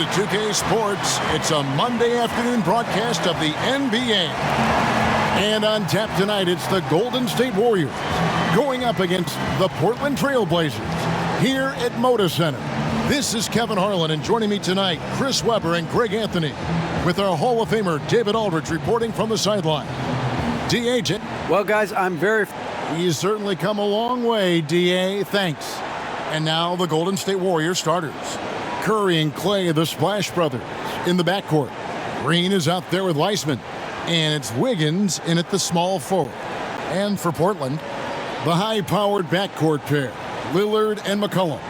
to 2K Sports. It's a Monday afternoon broadcast of the NBA. And on tap tonight, it's the Golden State Warriors going up against the Portland Trail Blazers here at Moda Center. This is Kevin Harlan, and joining me tonight, Chris Webber and Greg Anthony, with our Hall of Famer David Aldridge reporting from the sideline. D.A. Well, guys, He's certainly come a long way, D.A. Thanks. And now the Golden State Warriors starters. Curry and Clay, the Splash Brothers, in the backcourt. Green is out there with Weissman. And it's Wiggins in at the small forward. And for Portland, the high-powered backcourt pair, Lillard and McCollum.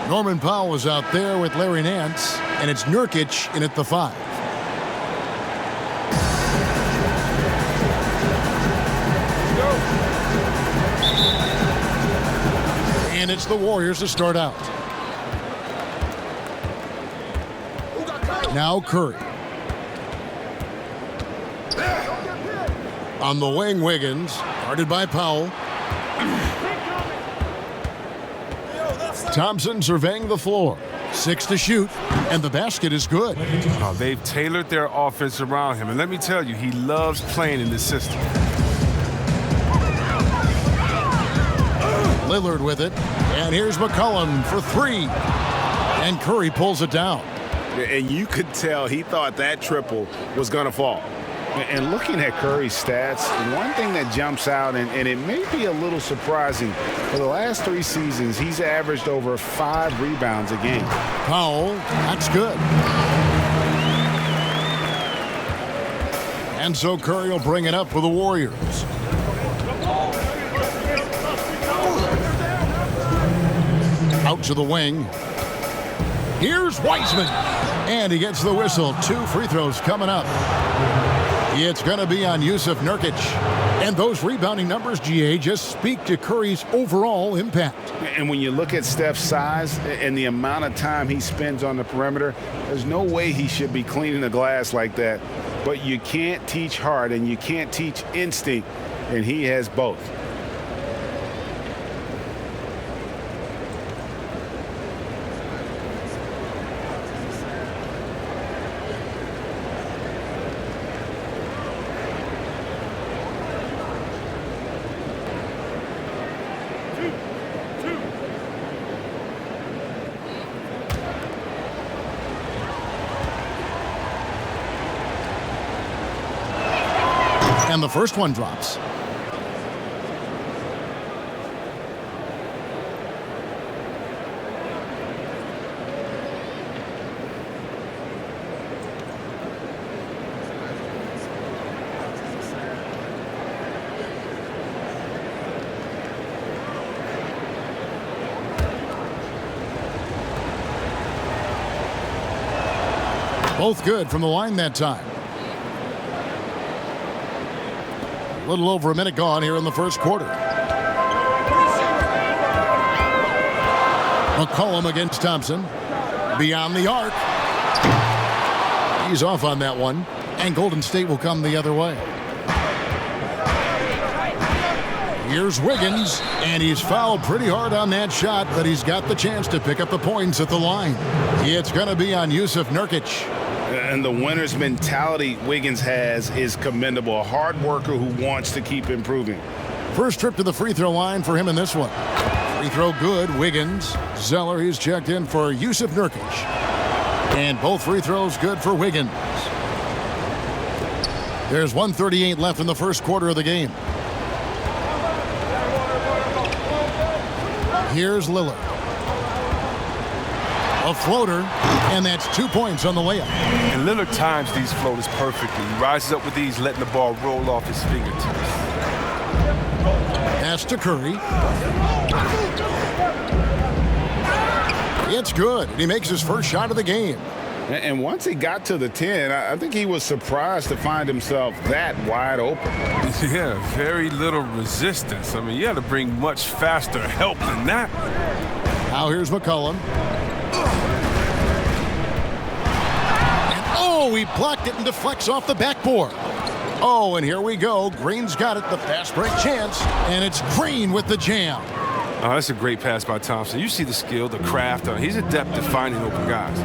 Norman Powell is out there with Larry Nance. And it's Nurkic in at the 5. And it's the Warriors to start out. Now Curry. On the wing, Wiggins, guarded by Powell. Thompson surveying the floor. 6 to shoot, and the basket is good. Oh, they've tailored their offense around him, and let me tell you, he loves playing in this system. Lillard with it, and here's McCollum for 3. And Curry pulls it down. And you could tell he thought that triple was going to fall. And looking at Curry's stats, one thing that jumps out, and it may be a little surprising, for the last 3 seasons, he's averaged over 5 rebounds a game. Powell, that's good. And so Curry will bring it up for the Warriors. Out to the wing. Here's Weissman. And he gets the whistle. 2 free throws coming up. It's going to be on Yusuf Nurkic. And those rebounding numbers, GA, just speak to Curry's overall impact. And when you look at Steph's size and the amount of time he spends on the perimeter, there's no way he should be cleaning the glass like that. But you can't teach heart and you can't teach instinct, and he has both. And the first one drops. Both good from the line that time. A little over a minute gone here in the first quarter. McCollum against Thompson. Beyond the arc. He's off on that one. And Golden State will come the other way. Here's Wiggins. And he's fouled pretty hard on that shot, but he's got the chance to pick up the points at the line. It's going to be on Yusuf Nurkic. And the winner's mentality Wiggins has is commendable. A hard worker who wants to keep improving. First trip to the free throw line for him in this one. Free throw good, Wiggins. Zeller, he's checked in for Yusuf Nurkic. And both free throws good for Wiggins. There's 1:38 left in the first quarter of the game. Here's Lillard. A floater, and that's 2 points on the layup. And Lillard times these floaters perfectly. He rises up with these, letting the ball roll off his fingertips. Pass to Curry. It's good, and he makes his first shot of the game. And once he got to the 10, I think he was surprised to find himself that wide open. Yeah, very little resistance. I mean, you had to bring much faster help than that. Now here's McCollum. And oh, he blocked it and deflects off the backboard. Oh, and here we go. Green's got it, the fast break chance, and it's Green with the jam. Oh, that's a great pass by Thompson. You see the skill, the craft. He's adept at finding open guys.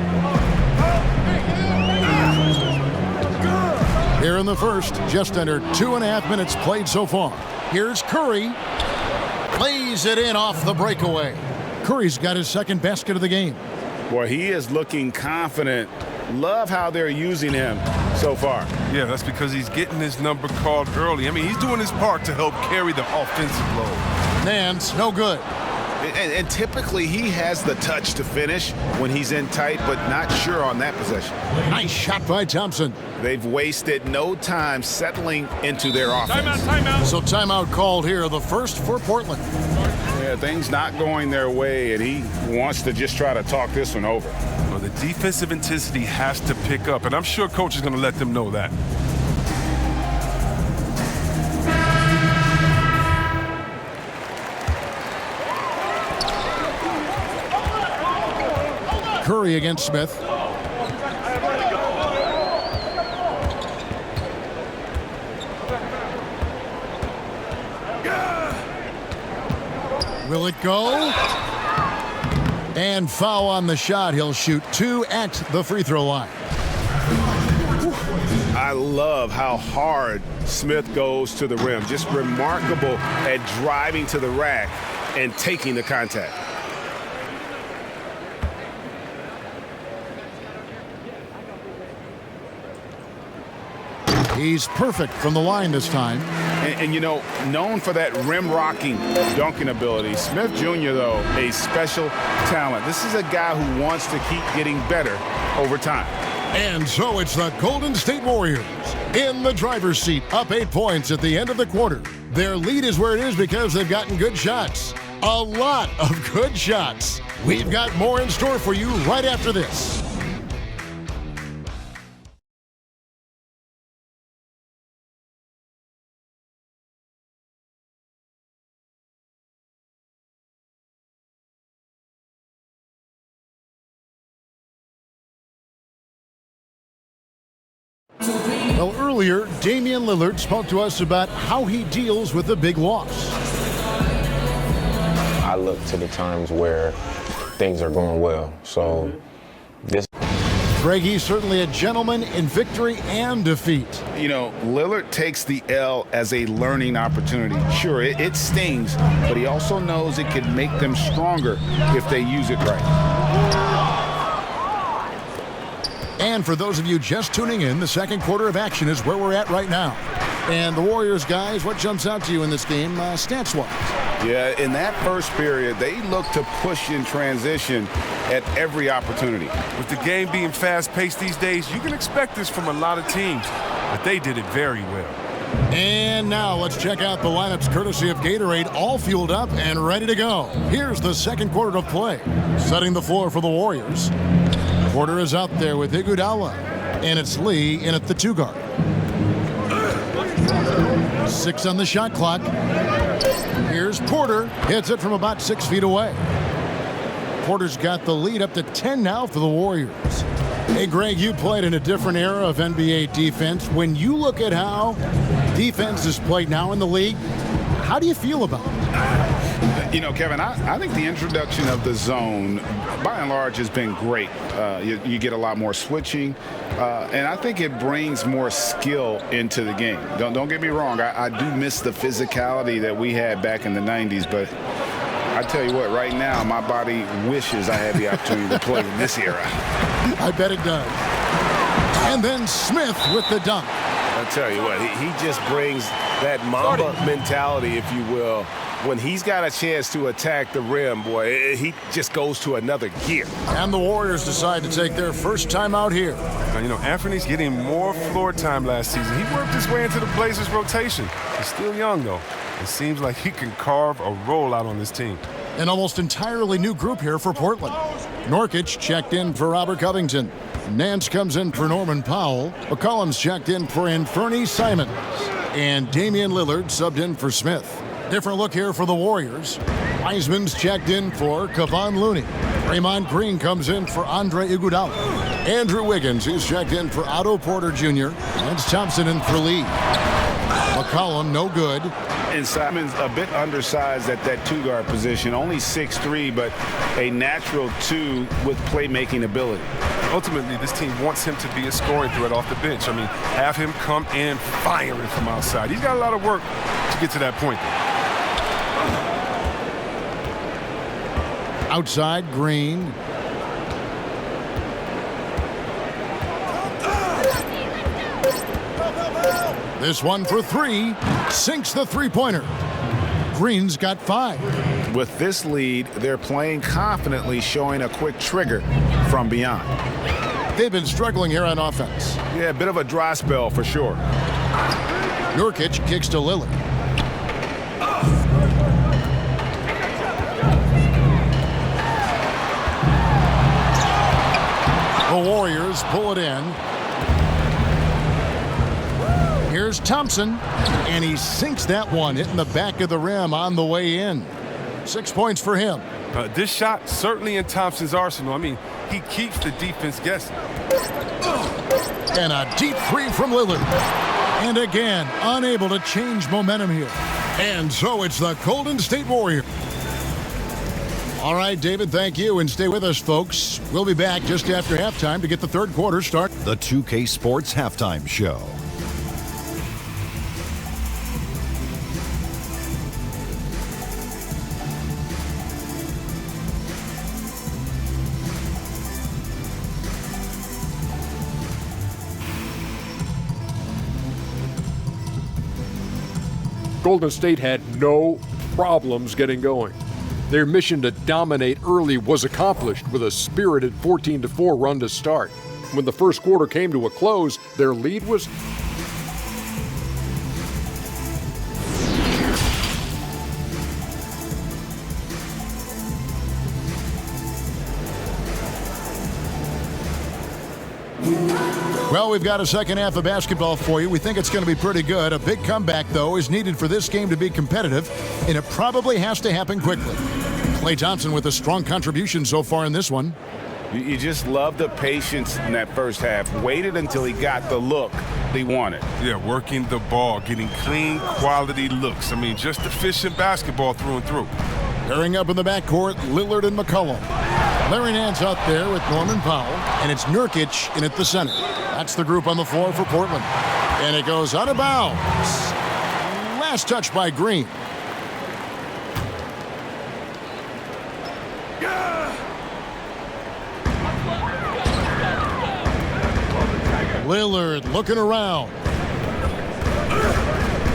in the first. Just under 2.5 minutes played so far. Here's Curry. Lays it in off the breakaway. Curry's got his second basket of the game. Boy, he is looking confident. Love how they're using him so far. Yeah, that's because he's getting his number called early. I mean, he's doing his part to help carry the offensive load. Nance, no good. And typically he has the touch to finish when he's in tight, but not sure on that possession. Nice shot by Thompson. They've wasted no time settling into their offense. Timeout. So timeout called here, the first for Portland. Yeah, things not going their way, and he wants to just try to talk this one over. Well, the defensive intensity has to pick up, and I'm sure coach is going to let them know that. Curry against Smith. Will it go? And foul on the shot. He'll shoot 2 at the free throw line. I love how hard Smith goes to the rim. Just remarkable at driving to the rack and taking the contact. He's perfect from the line this time. And you know, known for that rim-rocking dunking ability, Smith Jr., though, a special talent. This is a guy who wants to keep getting better over time. And so it's the Golden State Warriors in the driver's seat, up 8 points at the end of the quarter. Their lead is where it is because they've gotten good shots. A lot of good shots. We've got more in store for you right after this. Well, earlier, Damian Lillard spoke to us about how he deals with a big loss. I look to the times where things are going well. So this. Greggy's certainly a gentleman in victory and defeat. You know, Lillard takes the L as a learning opportunity. Sure, it stings, but he also knows it can make them stronger if they use it right. And for those of you just tuning in, the second quarter of action is where we're at right now. And the Warriors, guys, what jumps out to you in this game, stats-wise? Yeah, in that first period, they look to push in transition at every opportunity. With the game being fast-paced these days, you can expect this from a lot of teams, but they did it very well. And now let's check out the lineups courtesy of Gatorade, all fueled up and ready to go. Here's the second quarter of play. Setting the floor for the Warriors. Porter is out there with Iguodala, and it's Lee in at the 2 guard. 6 on the shot clock. Here's Porter, hits it from about 6 feet away. Porter's got the lead up to 10 now for the Warriors. Hey, Greg, you played in a different era of NBA defense. When you look at how defense is played now in the league, how do you feel about it? You know, Kevin, I think the introduction of the zone, by and large, has been great. You get a lot more switching, and I think it brings more skill into the game. Don't get me wrong. I do miss the physicality that we had back in the 90s, but I tell you what, right now, my body wishes I had the opportunity to play in this era. I bet it does. And then Smith with the dunk. I tell you what, he just brings that Mamba mentality, if you will. When he's got a chance to attack the rim, boy, he just goes to another gear. And the Warriors decide to take their first time out here. Now, you know, Anthony's getting more floor time last season. He worked his way into the Blazers' rotation. He's still young, though. It seems like he can carve a rollout on this team. An almost entirely new group here for Portland. Norkic checked in for Robert Covington. Nance comes in for Norman Powell. McCollum's checked in for Anthony Simons. And Damian Lillard subbed in for Smith. Different look here for the Warriors. Wiseman's checked in for Kevon Looney. Draymond Green comes in for Andre Iguodala. Andrew Wiggins is checked in for Otto Porter Jr. Lance Thompson in for Lee. McCollum, no good. And Simon's a bit undersized at that 2 guard position, only 6'3", but a natural 2 with playmaking ability. Ultimately, this team wants him to be a scoring threat off the bench. I mean, have him come in firing from outside. He's got a lot of work to get to that point. Outside, Green. This one for three. Sinks the three-pointer. Green's got 5. With this lead, they're playing confidently, showing a quick trigger from beyond. They've been struggling here on offense. Yeah, a bit of a dry spell for sure. Nurkic kicks to Lillard. The Warriors pull it in. Here's Thompson, and he sinks that one, hitting the back of the rim on the way in. 6 points for him. This shot certainly in Thompson's arsenal. I mean, he keeps the defense guessing. And a deep three from Lillard. And again, unable to change momentum here. And so it's the Golden State Warriors. All right, David, thank you. And stay with us, folks. We'll be back just after halftime to get the third quarter started. The 2K Sports Halftime Show. Golden State had no problems getting going. Their mission to dominate early was accomplished with a spirited 14-4 run to start. When the first quarter came to a close, their lead was Well, we've got a second half of basketball for you. We think it's going to be pretty good. A big comeback, though, is needed for this game to be competitive, and it probably has to happen quickly. Klay Thompson with a strong contribution so far in this one. You just love the patience in that first half. Waited until he got the look he wanted. Yeah, working the ball, getting clean, quality looks. I mean, just efficient basketball through and through. Pairing up in the backcourt, Lillard and McCollum. Larry Nance out there with Norman Powell, and it's Nurkic in at the center. That's the group on the floor for Portland. And it goes out of bounds. Last touch by Green. Lillard looking around.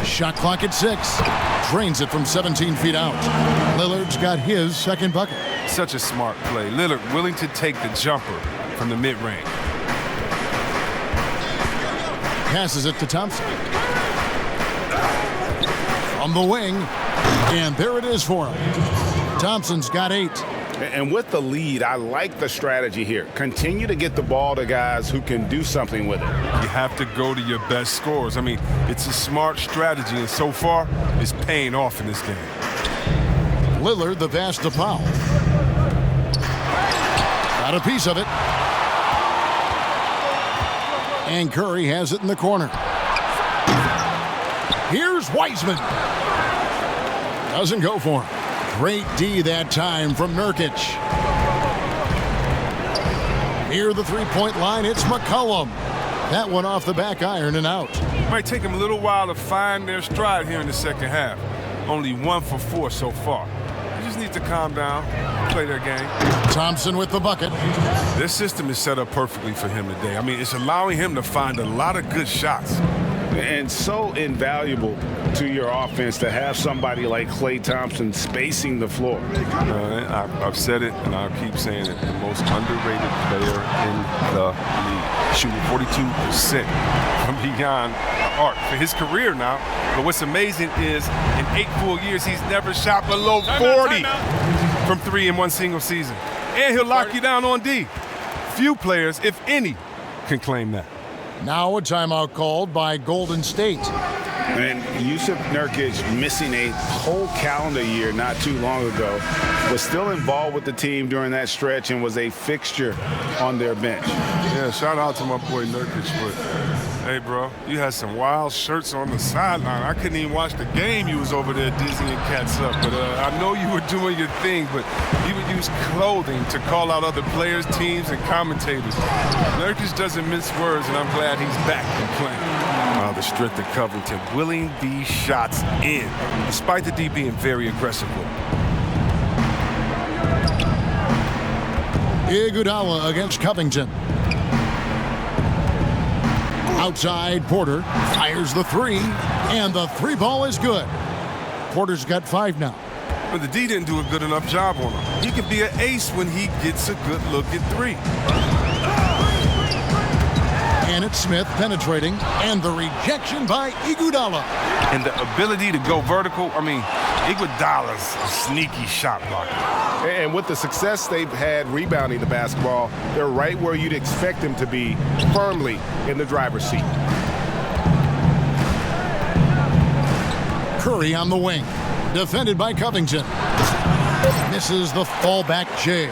Shot clock at 6. Drains it from 17 feet out. Lillard's got his second bucket. Such a smart play. Lillard willing to take the jumper from the mid-range. Passes it to Thompson. From the wing. And there it is for him. Thompson's got 8. And with the lead, I like the strategy here. Continue to get the ball to guys who can do something with it. You have to go to your best scorers. I mean, it's a smart strategy, and so far, it's paying off in this game. Lillard, the pass to Powell. Got a piece of it. And Curry has it in the corner. Here's Wiseman. Doesn't go for him. Great D that time from Nurkic. Near the three-point line, it's McCollum. That one off the back iron and out. Might take them a little while to find their stride here in the second half. Only 1 for 4 so far. They just need to calm down, play their game. Thompson with the bucket. This system is set up perfectly for him today. I mean, it's allowing him to find a lot of good shots. And so invaluable to your offense to have somebody like Klay Thompson spacing the floor. I've said it, and I'll keep saying it. The most underrated player in the league. Shooting 42% from beyond the arc for his career now. But what's amazing is in 8 full years, he's never shot below 40 from 3 in one single season. And he'll lock you down on D. Few players, if any, can claim that. Now a timeout called by Golden State. And Yusuf Nurkic, missing a whole calendar year not too long ago, was still involved with the team during that stretch and was a fixture on their bench. Yeah, shout out to my boy Nurkic, but hey, bro, you had some wild shirts on the sideline. I couldn't even watch the game. You was over there dizzying cats up, but I know you were doing your thing, but you would use clothing to call out other players, teams, and commentators. Nurkic doesn't mince words, and I'm glad he's back and playing. The strength of Covington willing these shots in, despite the D being very aggressive with him. Iguodala against Covington. Outside, Porter fires the three, and the three ball is good. Porter's got 5 now. But the D didn't do a good enough job on him. He could be an ace when he gets a good look at 3. And it's Smith penetrating, and the rejection by Iguodala. And the ability to go vertical, I mean, Iguodala's a sneaky shot blocker. And with the success they've had rebounding the basketball, they're right where you'd expect them to be, firmly in the driver's seat. Curry on the wing, defended by Covington. Misses the fallback J.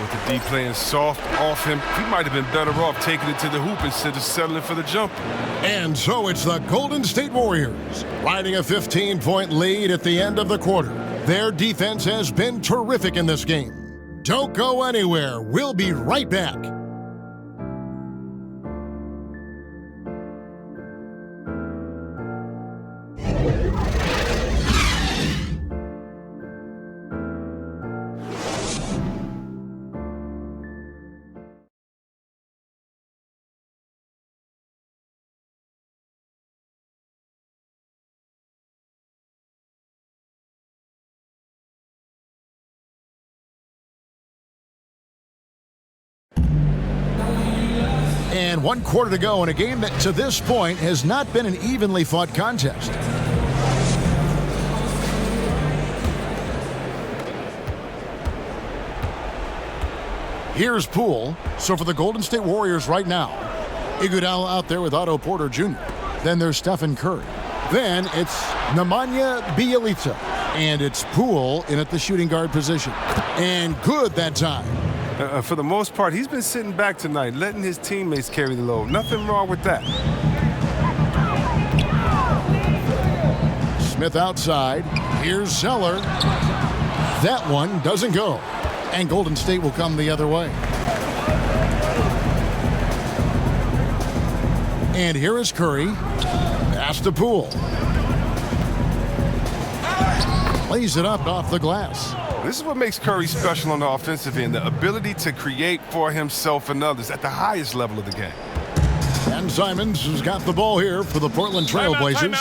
With the D playing soft off him, he might have been better off taking it to the hoop instead of settling for the jumper. And so it's the Golden State Warriors riding a 15-point lead at the end of the quarter. Their defense has been terrific in this game. Don't go anywhere. We'll be right back. And 1 quarter to go in a game that to this point has not been an evenly fought contest. Here's Poole. So for the Golden State Warriors right now, Iguodala out there with Otto Porter Jr. Then there's Stephen Curry. Then it's Nemanja Bjelica. And it's Poole in at the shooting guard position. And good that time. For the most part, he's been sitting back tonight, letting his teammates carry the load. Nothing wrong with that. Smith outside. Here's Zeller. That one doesn't go. And Golden State will come the other way. And here is Curry. Pass to Poole. Lays it up off the glass. This is what makes Curry special on the offensive end, the ability to create for himself and others at the highest level of the game. And Simons has got the ball here for the Portland Trail Blazers.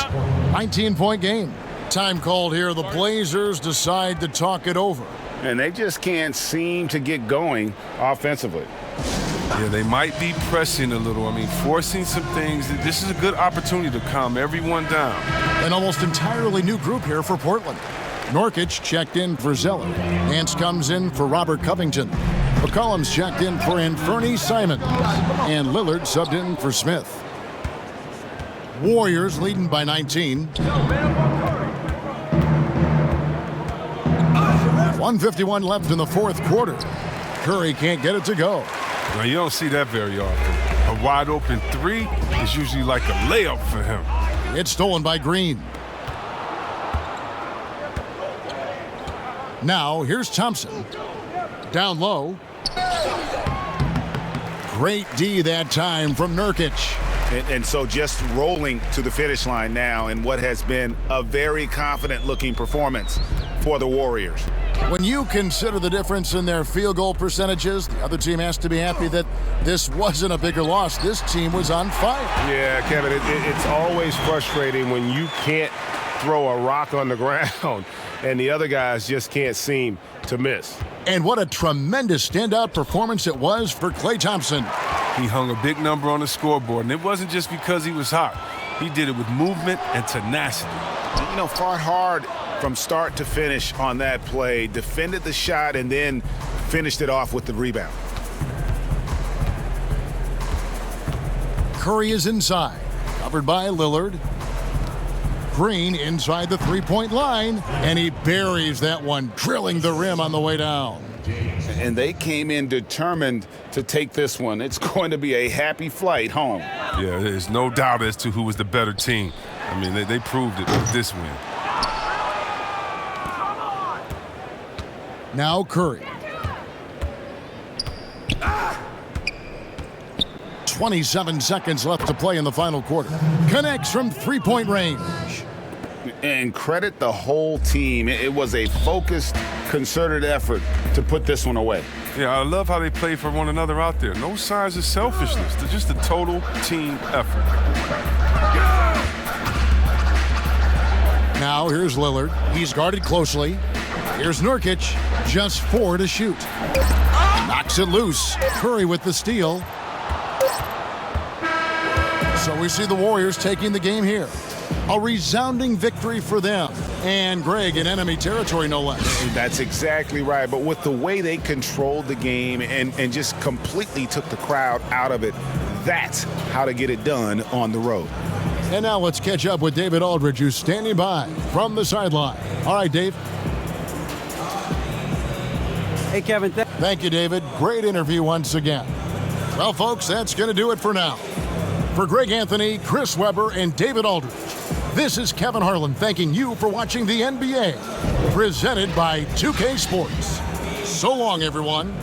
19-point game. Time called here. The Blazers decide to talk it over. And they just can't seem to get going offensively. Yeah, they might be pressing a little. I mean, forcing some things. This is a good opportunity to calm everyone down. An almost entirely new group here for Portland. Nurkic checked in for Zeller. Nance comes in for Robert Covington. McCollum's checked in for Anthony Simons. And Lillard subbed in for Smith. Warriors leading by 19. 1:51 left in the 4th quarter. Curry can't get it to go. Now, you don't see that very often. A wide open 3 is usually like a layup for him. It's stolen by Green. Now, here's Thompson. Down low. Great D that time from Nurkic. And so just rolling to the finish line now in what has been a very confident-looking performance for the Warriors. When you consider the difference in their field goal percentages, the other team has to be happy that this wasn't a bigger loss. This team was on fire. Yeah, Kevin, it's always frustrating when you can't throw a rock on the ground and the other guys just can't seem to miss. And what a tremendous standout performance it was for Klay Thompson. He hung a big number on the scoreboard, and it wasn't just because he was hot. He did it with movement and tenacity. You know, fought hard from start to finish on that play, defended the shot, and then finished it off with the rebound. Curry is inside, covered by Lillard. Green inside the three-point line, and he buries that one, drilling the rim on the way down. And they came in determined to take this one. It's going to be a happy flight home. Yeah, there's no doubt as to who was the better team. I mean, they proved it with this win. Now Curry. 27 seconds left to play in the final quarter. Connects from three-point range. And credit the whole team. It was a focused, concerted effort to put this one away. Yeah, I love how they play for one another out there. No signs of selfishness. They're just a total team effort. Now here's Lillard. He's guarded closely. Here's Nurkic. Just 4 to shoot. Knocks it loose. Curry with the steal. So we see the Warriors taking the game here. A resounding victory for them. And Greg in enemy territory, no less. That's exactly right. But with the way they controlled the game and just completely took the crowd out of it, that's how to get it done on the road. And now let's catch up with David Aldridge, who's standing by from the sideline. All right, Dave. Hey, Kevin. Thank you, David. Great interview once again. Well, folks, that's going to do it for now. For Greg Anthony, Chris Webber, and David Aldridge, this is Kevin Harlan thanking you for watching the NBA, presented by 2K Sports. So long, everyone.